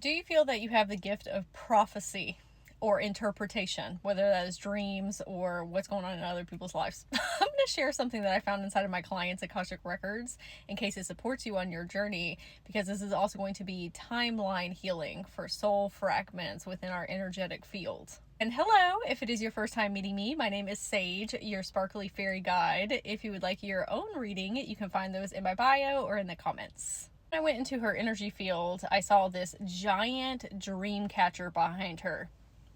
Do you feel that you have the gift of prophecy or interpretation, whether that is dreams or what's going on in other people's lives? I'm going to share something that I found inside of my clients' Akashic records in case it supports you on your journey, because this is also going to be timeline healing for soul fragments within our energetic field. And hello, if it is your first time meeting me, my name is Sage, your sparkly fairy guide. If you would like your own reading, you can find those in my bio or in the comments. When I went into her energy field, I saw this giant dream catcher behind her.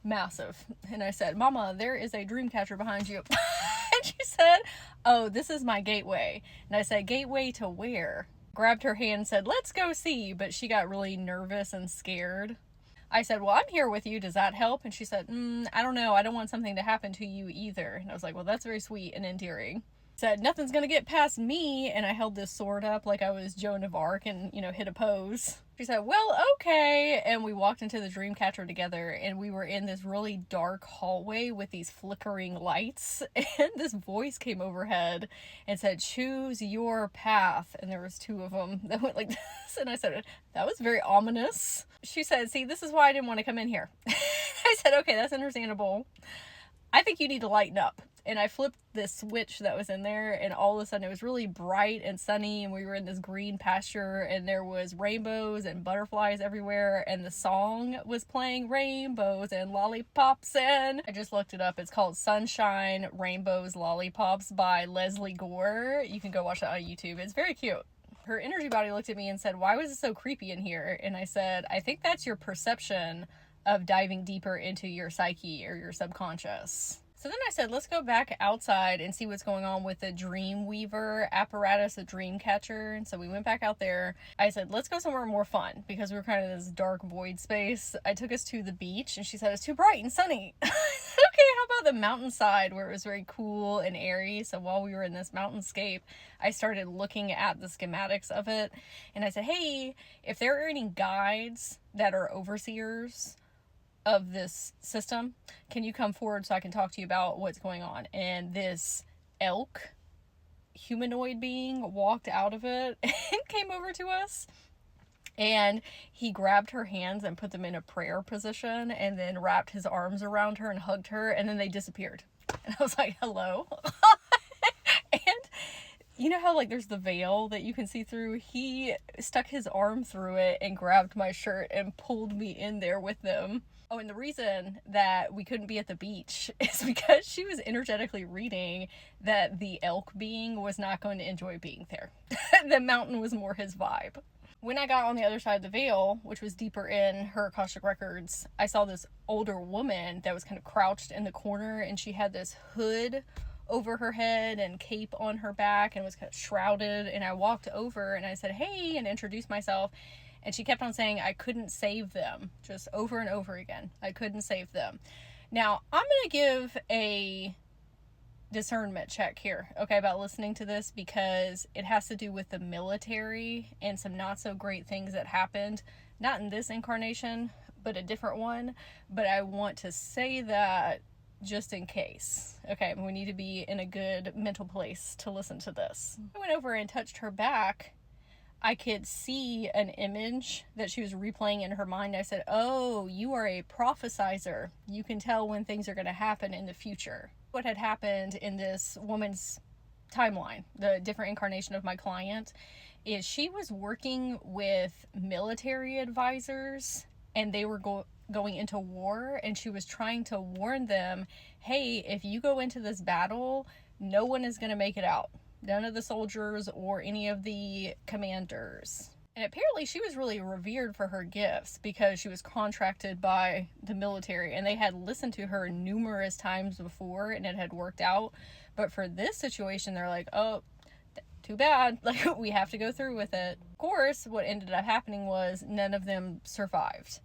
Massive. And I said, Mama, there is a dream catcher behind you. And she said, oh, this is my gateway. And I said, gateway to where? Grabbed her hand and said, let's go see. But she got really nervous and scared. I said, well, I'm here with you. Does that help? And she said, I don't know. I don't want something to happen to you either. And I was like, well, that's very sweet and endearing. Said, nothing's gonna get past me. And I held this sword up like I was Joan of Arc and, hit a pose. She said, well, okay. And we walked into the dream catcher together, and we were in this really dark hallway with these flickering lights. And this voice came overhead and said, choose your path. And there was two of them that went like this. And I said, that was very ominous. She said, see, this is why I didn't want to come in here. I said, okay, that's understandable. I think you need to lighten up. And I flipped this switch that was in there, and all of a sudden it was really bright and sunny, and we were in this green pasture, and there was rainbows and butterflies everywhere, and the song was playing, rainbows and lollipops. And I just looked it up. It's called Sunshine, Rainbows, Lollipops by Leslie Gore. You can go watch that on YouTube. It's very cute. Her energy body looked at me and said, why was it so creepy in here? And I said, I think that's your perception of diving deeper into your psyche or your subconscious. So then I said, let's go back outside and see what's going on with the dream weaver apparatus, the dream catcher. And so we went back out there. I said, let's go somewhere more fun, because we were kind of in this dark void space. I took us to the beach, and she said, it's too bright and sunny. Okay, how about the mountainside where it was very cool and airy? So while we were in this mountainscape, I started looking at the schematics of it. And I said, hey, if there are any guides that are overseers of this system, can you come forward so I can talk to you about what's going on? And this elk humanoid being walked out of it and came over to us, and he grabbed her hands and put them in a prayer position, and then wrapped his arms around her and hugged her, and then they disappeared. And I was like, hello. And you know how there's the veil that you can see through? He stuck his arm through it and grabbed my shirt and pulled me in there with them. Oh, and the reason that we couldn't be at the beach is because she was energetically reading that the elk being was not going to enjoy being there. The mountain was more his vibe. When I got on the other side of the veil, which was deeper in her Akashic records, I saw this older woman that was kind of crouched in the corner, and she had this hood over her head and cape on her back and was kind of shrouded. And I walked over and I said, hey, and introduced myself. And she kept on saying I couldn't save them, just over and over again. I couldn't save them. Now, I'm going to give a discernment check here, okay, about listening to this, because it has to do with the military and some not so great things that happened, not in this incarnation, but a different one. But I want to say that just in case. Okay, we need to be in a good mental place to listen to this. I went over and touched her back. I could see an image that she was replaying in her mind. I said, oh, you are a prophesizer. You can tell when things are going to happen in the future. What had happened in this woman's timeline, the different incarnation of my client, is she was working with military advisors, and they were going into war, and she was trying to warn them, hey, if you go into this battle, no one is going to make it out. None of the soldiers or any of the commanders. And apparently she was really revered for her gifts because she was contracted by the military, and they had listened to her numerous times before and it had worked out. But for this situation, they're like, oh, too bad. We have to go through with it. Of course, what ended up happening was none of them survived.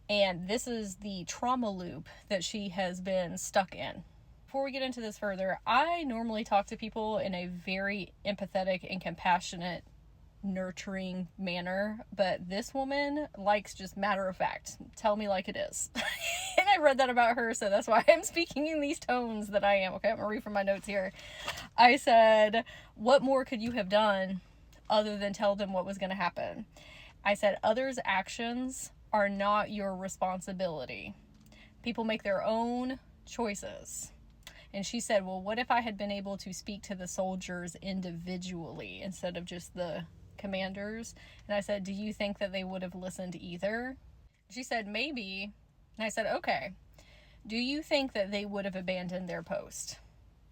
And this is the trauma loop that she has been stuck in. Before we get into this further, I normally talk to people in a very empathetic and compassionate, nurturing manner, but this woman likes just matter of fact, tell me like it is. And I read that about her, so that's why I'm speaking in these tones that I am. Okay, I'm gonna read from my notes here. I said, what more could you have done other than tell them what was going to happen? I said, others' actions are not your responsibility. People make their own choices. And she said, well, what if I had been able to speak to the soldiers individually instead of just the commanders? And I said, do you think that they would have listened either? She said, maybe. And I said, okay. Do you think that they would have abandoned their post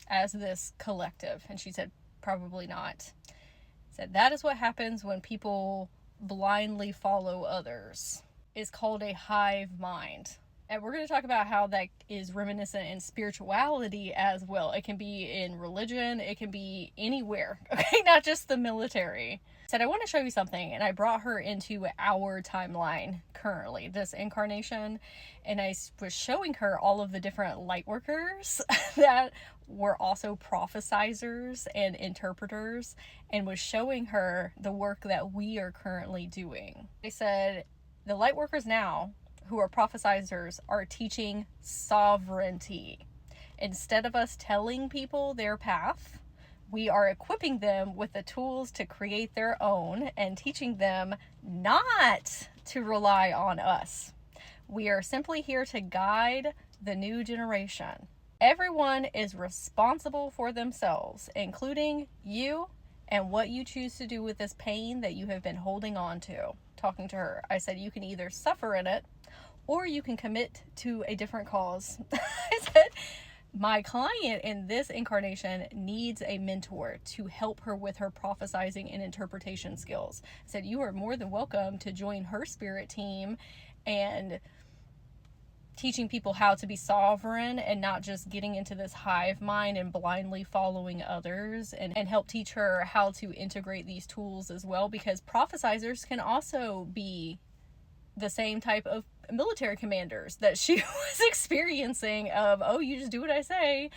as this collective? And she said, probably not. I said, that is what happens when people blindly follow others. It's called a hive mind. And we're going to talk about how that is reminiscent in spirituality as well. It can be in religion. It can be anywhere. Okay, not just the military. I said, I want to show you something. And I brought her into our timeline currently, this incarnation. And I was showing her all of the different Lightworkers that were also prophesizers and interpreters, and was showing her the work that we are currently doing. They said, the Lightworkers now, who are prophesizers, are teaching sovereignty. Instead of us telling people their path, we are equipping them with the tools to create their own and teaching them not to rely on us. We are simply here to guide the new generation. Everyone is responsible for themselves, including you and what you choose to do with this pain that you have been holding on to. Talking to her, I said, you can either suffer in it or you can commit to a different cause. I said, my client in this incarnation needs a mentor to help her with her prophesizing and interpretation skills. I said, you are more than welcome to join her spirit team and teaching people how to be sovereign and not just getting into this hive mind and blindly following others, and help teach her how to integrate these tools as well, because prophesizers can also be the same type of military commanders that she was experiencing of, oh, you just do what I say.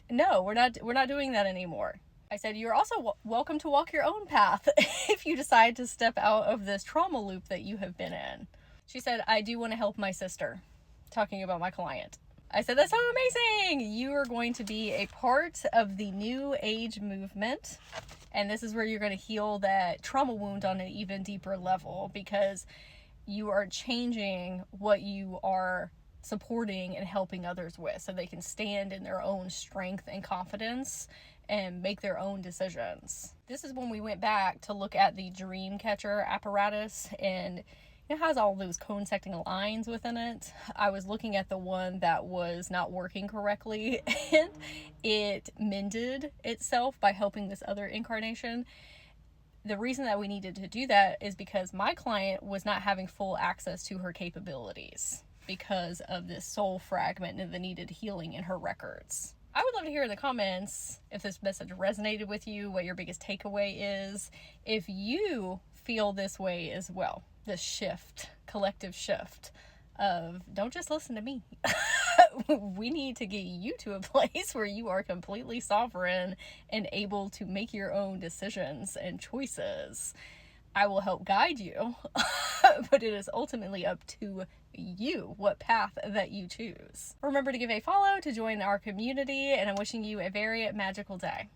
No, we're not doing that anymore. I said, you're also welcome to walk your own path if you decide to step out of this trauma loop that you have been in. She said, I do want to help my sister. Talking about my client. I said, that's so amazing. You are going to be a part of the new age movement. And this is where you're going to heal that trauma wound on an even deeper level, because you are changing what you are supporting and helping others with, so they can stand in their own strength and confidence and make their own decisions. This is when we went back to look at the dream catcher apparatus, and it has all those cone-secting lines within it. I was looking at the one that was not working correctly, and it mended itself by helping this other incarnation. The reason that we needed to do that is because my client was not having full access to her capabilities because of this soul fragment and the needed healing in her records. I would love to hear in the comments if this message resonated with you, what your biggest takeaway is, if you feel this way as well. This shift, collective shift of don't just listen to me. We need to get you to a place where you are completely sovereign and able to make your own decisions and choices. I will help guide you, but it is ultimately up to you what path that you choose. Remember to give a follow to join our community, and I'm wishing you a very magical day.